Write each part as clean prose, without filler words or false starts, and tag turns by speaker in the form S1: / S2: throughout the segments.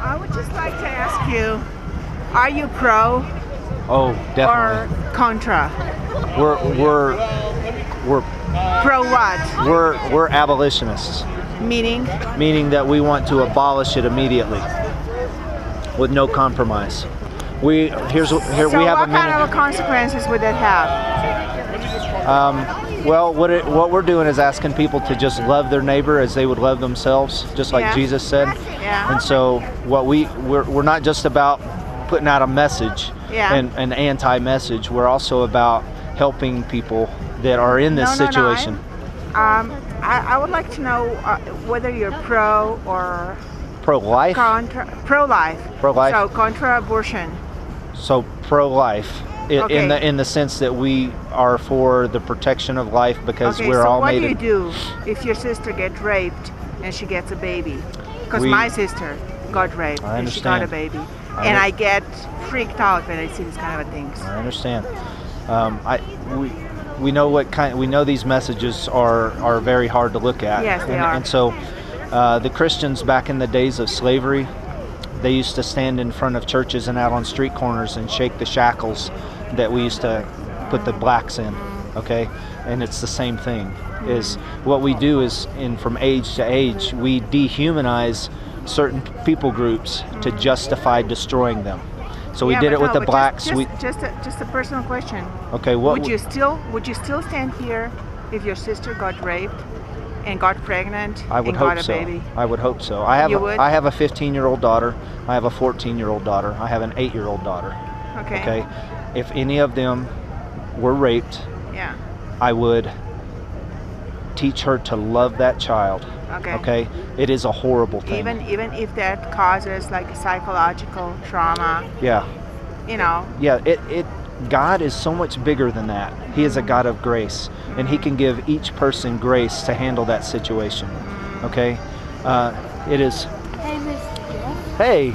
S1: I would just like to ask you, are you pro
S2: Oh, definitely.
S1: or contra?
S2: We're
S1: Pro what?
S2: we're abolitionists,
S1: Meaning?
S2: meaning that we want to abolish it immediately with no compromise. We here
S1: So
S2: we have
S1: what
S2: a
S1: kind
S2: minute.
S1: of consequences would that have?
S2: Well, what we're doing is asking people to just love their neighbor as they would love themselves, just like
S1: Yeah.
S2: Jesus said.
S1: Yeah.
S2: And so what we're not just about putting out a message
S1: Yeah.
S2: and an anti-message. We're also about helping people that are in this situation.
S1: I would like to know whether you're pro or
S2: Pro-life.
S1: contra. Pro-life.
S2: Pro-life.
S1: So contra abortion.
S2: So pro-life,
S1: Okay.
S2: in the sense that we are for the protection of life because
S1: Okay,
S2: we're
S1: so
S2: all
S1: what
S2: made.
S1: do you do if your sister gets raped and she gets a baby? Because
S2: We-
S1: my sister got raped
S2: I
S1: and she got a
S2: understand.
S1: baby,
S2: I
S1: and
S2: under-
S1: I get freaked out when I see these kind of things.
S2: I understand. We know we know these messages are very hard to look at.
S1: Yes, they
S2: and,
S1: are.
S2: And so, the Christians back in the days of slavery, they used to stand in front of churches and out on street corners and shake the shackles that we used to put the blacks in. Okay, and it's the same thing. Is what we do is from age to age we dehumanize certain people groups to justify destroying them. So we
S1: Yeah,
S2: did
S1: but
S2: it with
S1: no,
S2: the
S1: but
S2: blacks.
S1: Just a personal question.
S2: Okay, what
S1: Would you still stand here if your sister got raped and got pregnant
S2: I would
S1: and
S2: hope
S1: got a
S2: so.
S1: baby?
S2: I would hope so. I have
S1: You would?
S2: I have a 15-year-old daughter. I have a 14-year-old daughter. I have an 8-year-old daughter.
S1: Okay.
S2: Okay. If any of them were raped,
S1: Yeah.
S2: I would teach her to love that child.
S1: Okay.
S2: Okay. It is a horrible thing.
S1: Even if that causes like psychological trauma,
S2: Yeah.
S1: you know.
S2: Yeah. God is so much bigger than that. He is a God of grace, and He can give each person grace to handle that situation. Okay. It is.
S3: Hey, Mr. Jeff.
S2: Hey,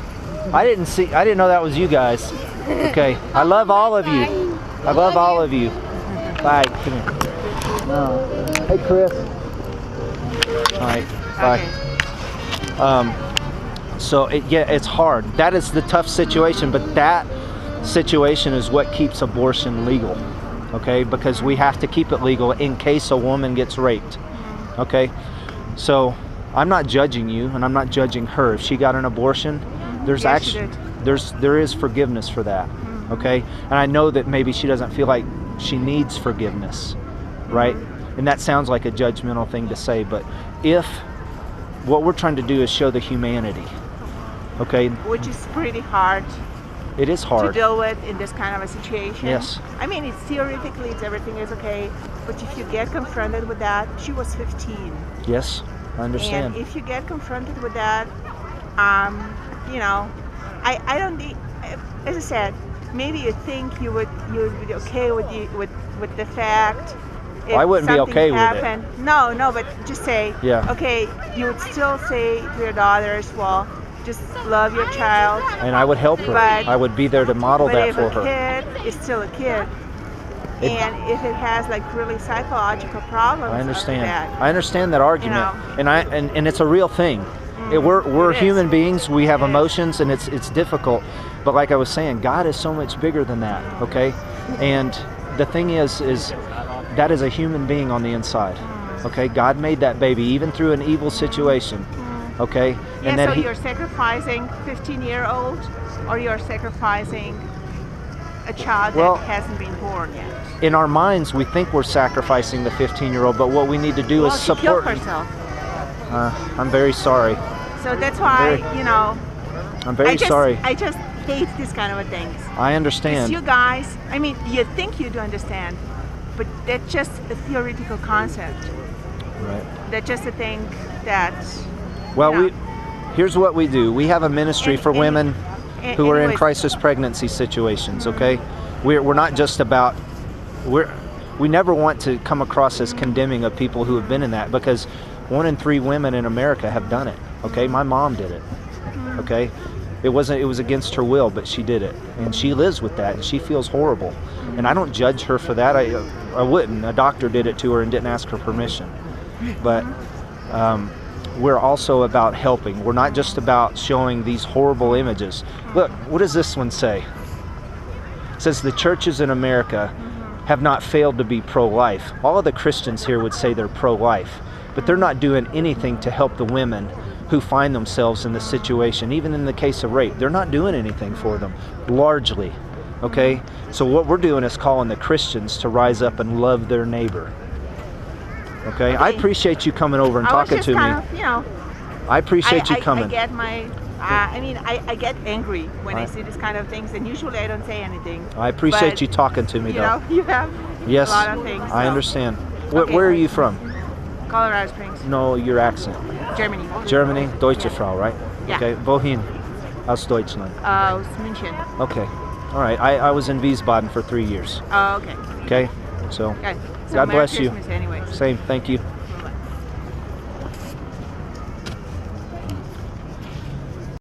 S2: I didn't know that was you guys. Okay, I love all of you. I love all of you. Bye. Come here. Oh. Hey, Chris. All right. Bye.
S1: Okay.
S2: So it's hard. That is the tough situation, but that situation is what keeps abortion legal. Okay, because we have to keep it legal in case a woman gets raped. Okay, so I'm not judging you, and I'm not judging her. If she got an abortion, there's
S1: Yes, she
S2: actually
S1: did.
S2: there is forgiveness for that. Okay, and I know that maybe she doesn't feel like she needs forgiveness, right? And that sounds like a judgmental thing to say, but if what we're trying to do is show the humanity, okay,
S1: Which is pretty hard
S2: it is
S1: to
S2: hard.
S1: deal with in this kind of a situation.
S2: Yes.
S1: I mean, it's theoretically, everything is okay, but if you get confronted with that, she was 15.
S2: Yes, I understand.
S1: And if you get confronted with that, you know, I don't think, as I said, maybe you think you would be okay with the fact. If
S2: I wouldn't be
S1: something
S2: okay with it.
S1: happened. No, but just say,
S2: Yeah.
S1: okay, you would still say to your daughters, well, just love your child.
S2: And I would help her.
S1: But-
S2: I would be there to model
S1: But
S2: that
S1: if
S2: for
S1: a
S2: her.
S1: kid is still a kid,
S2: It-
S1: and if it has like really psychological problems,
S2: I understand.
S1: That,
S2: I understand that argument,
S1: You know.
S2: and it's a real thing. We're
S1: It is.
S2: human beings. We have
S1: It is.
S2: emotions, and it's difficult. But like I was saying, God is so much bigger than that. Okay, and the thing is that is a human being on the inside. Okay, God made that baby even through an evil situation. Okay,
S1: yeah,
S2: and then
S1: so
S2: He.
S1: you're sacrificing 15-year-old, or you're sacrificing a child
S2: Well-
S1: that hasn't been born yet.
S2: In our minds, we think we're sacrificing the 15-year-old, but what we need to do
S1: Well,
S2: is
S1: she killed
S2: support.
S1: herself.
S2: I'm very sorry.
S1: So that's why,
S2: Very-
S1: you know,
S2: I'm very sorry.
S1: I just hate these kind of things.
S2: I
S1: Because
S2: understand.
S1: you guys, I mean, you think you do understand, but that's just a theoretical concept.
S2: Right.
S1: That's just a thing that.
S2: Well,
S1: you know,
S2: here's what we do. We have a ministry for women who are in
S1: anyways,
S2: crisis pregnancy situations. Okay, we're not just about we never want to come across as condemning of people who have been in that, because 1 in 3 women in America have done it. Okay, my mom did it. Okay, it was against her will, but she did it, and she lives with that, and she feels horrible. And I don't judge her for that. I wouldn't. A doctor did it to her and didn't ask her permission. But we're also about helping. We're not just about showing these horrible images. Look, what does this one say? It says the churches in America have not failed to be pro-life. All of the Christians here would say they're pro-life, but they're not doing anything to help the women who find themselves in this situation. Even in the case of rape, they're not doing anything for them, largely. Okay? So what we're doing is calling the Christians to rise up and love their neighbor. Okay? I appreciate you coming over and talking to me. I appreciate you coming.
S1: I get my, I get angry when I see this kind of things, and usually I don't say anything.
S2: I appreciate
S1: But,
S2: you talking to me, though.
S1: You have
S2: Yes,
S1: a lot of things.
S2: I
S1: so.
S2: understand.
S1: Okay.
S2: Where are you from?
S1: Colorado Springs,
S2: No, your accent.
S1: Germany.
S2: Germany, Deutsche Frau, right?
S1: Yeah.
S2: Okay, wohin? Aus Deutschland.
S1: Aus München.
S2: Okay. All right. I was in Wiesbaden for 3 years.
S1: Oh, okay.
S2: Okay. So,
S1: Good. So
S2: God
S1: Merry
S2: bless you.
S1: Christmas anyway.
S2: Same. Thank you.